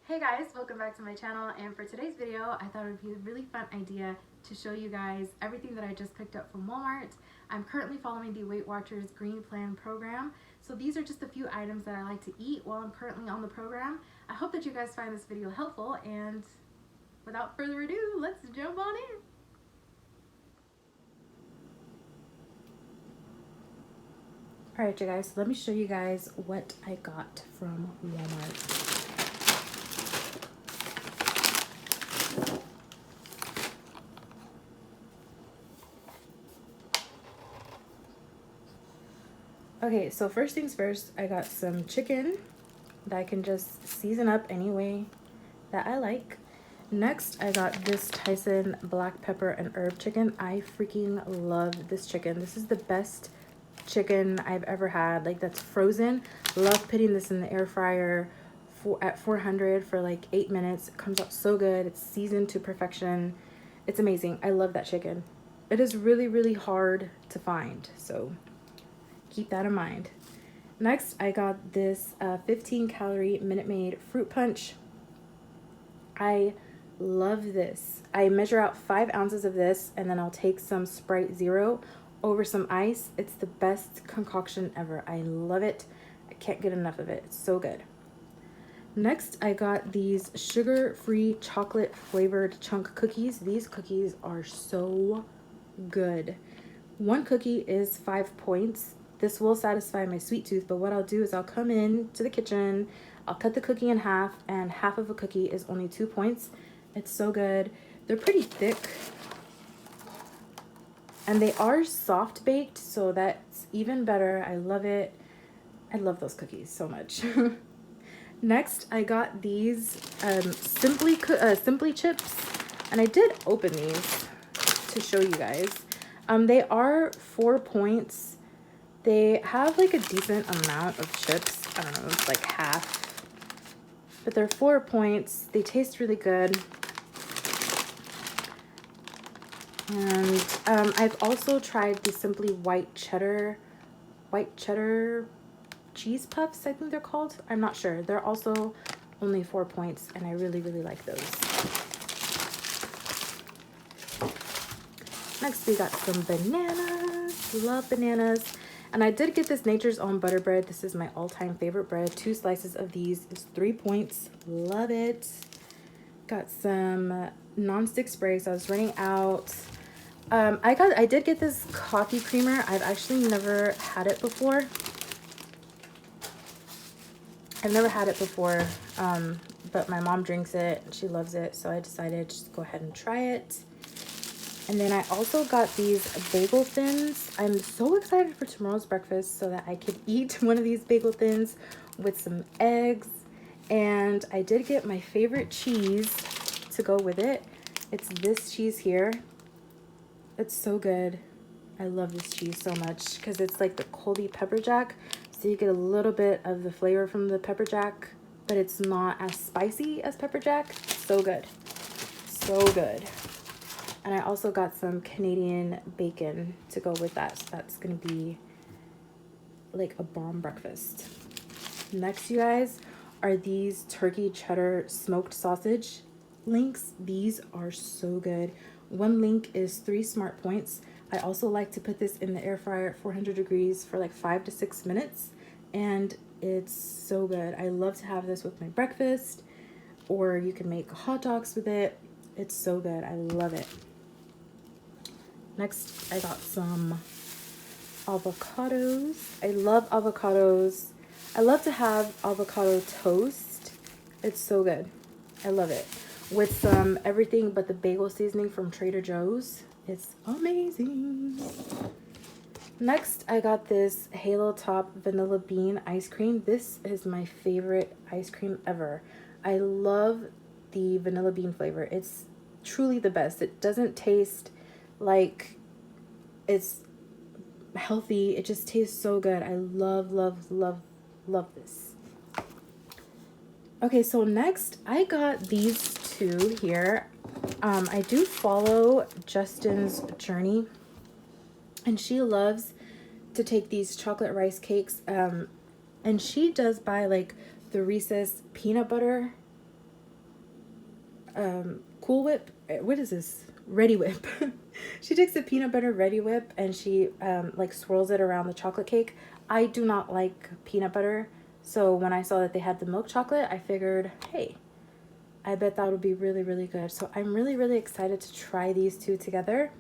Hey guys, welcome back to my channel, and for today's video I thought it would be a really fun idea to show you guys everything that I just picked up from Walmart. I'm currently following the Weight Watchers Green Plan program, so these are just a few items that I like to eat while I'm currently on the program. I hope that you guys find this video helpful, and without further ado, let's jump on in. Alright you guys, so let me show you guys what I got from Walmart. Okay, so first things first, I got some chicken that I can just season up any way that I like. Next, I got this Tyson black pepper and herb chicken. I freaking love this chicken. This is the best chicken I've ever had. Like, that's frozen. Love putting this in the air fryer at 400 for like 8 minutes. It comes out so good. It's seasoned to perfection. It's amazing. I love that chicken. It is really, really hard to find, so keep that in mind. Next, I got this 15-calorie Minute Maid fruit punch. I love this. I measure out 5 ounces of this, and then I'll take some Sprite Zero over some ice. It's the best concoction ever. I love it. I can't get enough of it. It's so good. Next, I got these sugar-free chocolate flavored chunk cookies. These cookies are so good. One cookie is 5 points. This will satisfy my sweet tooth, but what I'll do is I'll come in to the kitchen, I'll cut the cookie in half, and half of a cookie is only 2 points. It's so good. They're pretty thick, and they are soft baked, so that's even better. I love it. I love those cookies so much. Next, I got these Simply chips, and I did open these to show you guys. They are 4 points. They have like a decent amount of chips. I don't know, it's like half. But they're 4 points. They taste really good. And I've also tried the Simply white cheddar cheese puffs, I think they're called. I'm not sure. They're also only 4 points, and I really, really like those. Next, we got some bananas. Love bananas. And I did get this Nature's Own butter bread. This is my all-time favorite bread. 2 slices of these is 3 points. Love it. Got some non-stick spray, so I was running out. I did get this coffee creamer. I've actually never had it before. But my mom drinks it. She loves it, so I decided just to go ahead and try it. And then I also got these bagel thins. I'm so excited for tomorrow's breakfast so that I could eat one of these bagel thins with some eggs. And I did get my favorite cheese to go with it. It's this cheese here. It's so good. I love this cheese so much because it's like the Colby pepper jack. So you get a little bit of the flavor from the pepper jack, but it's not as spicy as pepper jack. So good. So good. And I also got some Canadian bacon to go with that. So that's going to be like a bomb breakfast. Next, you guys, are these turkey cheddar smoked sausage links. These are so good. One link is 3 smart points. I also like to put this in the air fryer at 400 degrees for like 5 to 6 minutes. And it's so good. I love to have this with my breakfast, or you can make hot dogs with it. It's so good. I love it. Next, I got some avocados. I love avocados. I love to have avocado toast. It's so good. I love it. With some everything but the bagel seasoning from Trader Joe's. It's amazing. Next, I got this Halo Top Vanilla Bean ice cream. This is my favorite ice cream ever. I love the vanilla bean flavor. It's truly the best. It doesn't taste like it's healthy. It just tastes so good. I love, love, love, love this. Okay, so next I got these two here. I do follow Justin's journey, and she loves to take these chocolate rice cakes, and she does buy like the Reese's peanut butter Cool Whip. What is this? Ready Whip. She takes the peanut butter Ready Whip and she like swirls it around the chocolate cake. I do not like peanut butter, so when I saw that they had the milk chocolate, I figured, hey, I bet that would be really, really good. So I'm really, really excited to try these two together.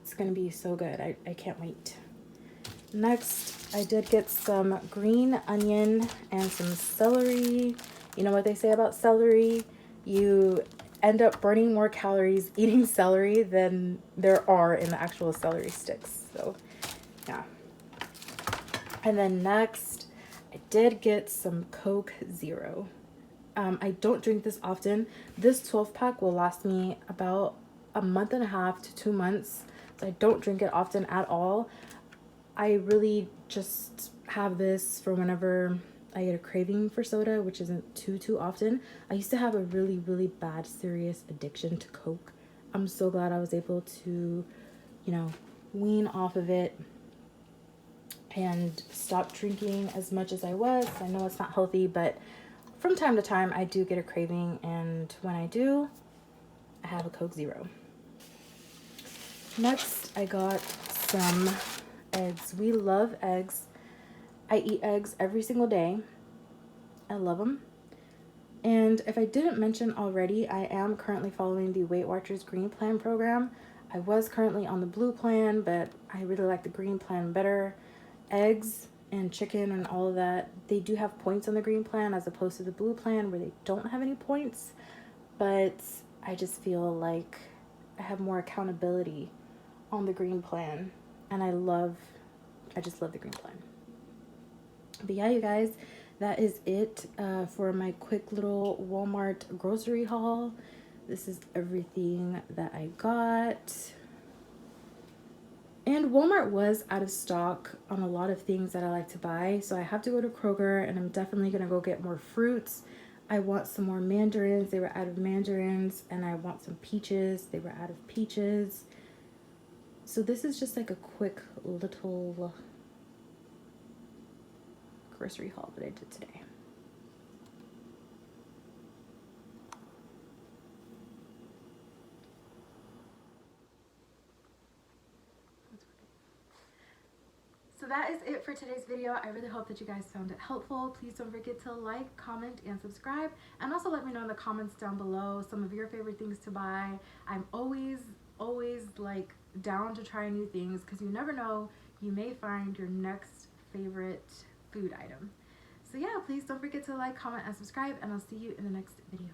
It's gonna be so good. I can't wait. Next, I did get some green onion and some celery. You know what they say about celery? You end up burning more calories eating celery than there are in the actual celery sticks. So, yeah. And then next, I did get some Coke Zero. I don't drink this often. This 12-pack will last me about a month and a half to 2 months. So I don't drink it often at all. I really just have this for whenever I get a craving for soda, which isn't too often. I used to have a really, really bad, serious addiction to Coke. I'm so glad I was able to, wean off of it and stop drinking as much as I was. I know it's not healthy, but from time to time I do get a craving, and when I do, I have a Coke Zero. Next, I got some eggs. We love eggs. I eat eggs every single day. I love them. And if I didn't mention already, I am currently following the Weight Watchers Green Plan program. I was currently on the blue plan, but I really like the green plan better. Eggs and chicken and all of that, they do have points on the green plan as opposed to the blue plan where they don't have any points. But I just feel like I have more accountability on the green plan, and I just love the green plan. But yeah, you guys, that is it for my quick little Walmart grocery haul. This is everything that I got. And Walmart was out of stock on a lot of things that I like to buy, so I have to go to Kroger, and I'm definitely gonna go get more fruits. I want some more mandarins. They were out of mandarins, and I want some peaches. They were out of peaches. So this is just like a quick little grocery haul that I did today. So that is it for today's video. I really hope that you guys found it helpful. Please don't forget to like, comment, and subscribe. And also let me know in the comments down below some of your favorite things to buy. I'm always like down to try new things, because you never know, you may find your next favorite food item. So yeah, please don't forget to like, comment, and subscribe, and I'll see you in the next video.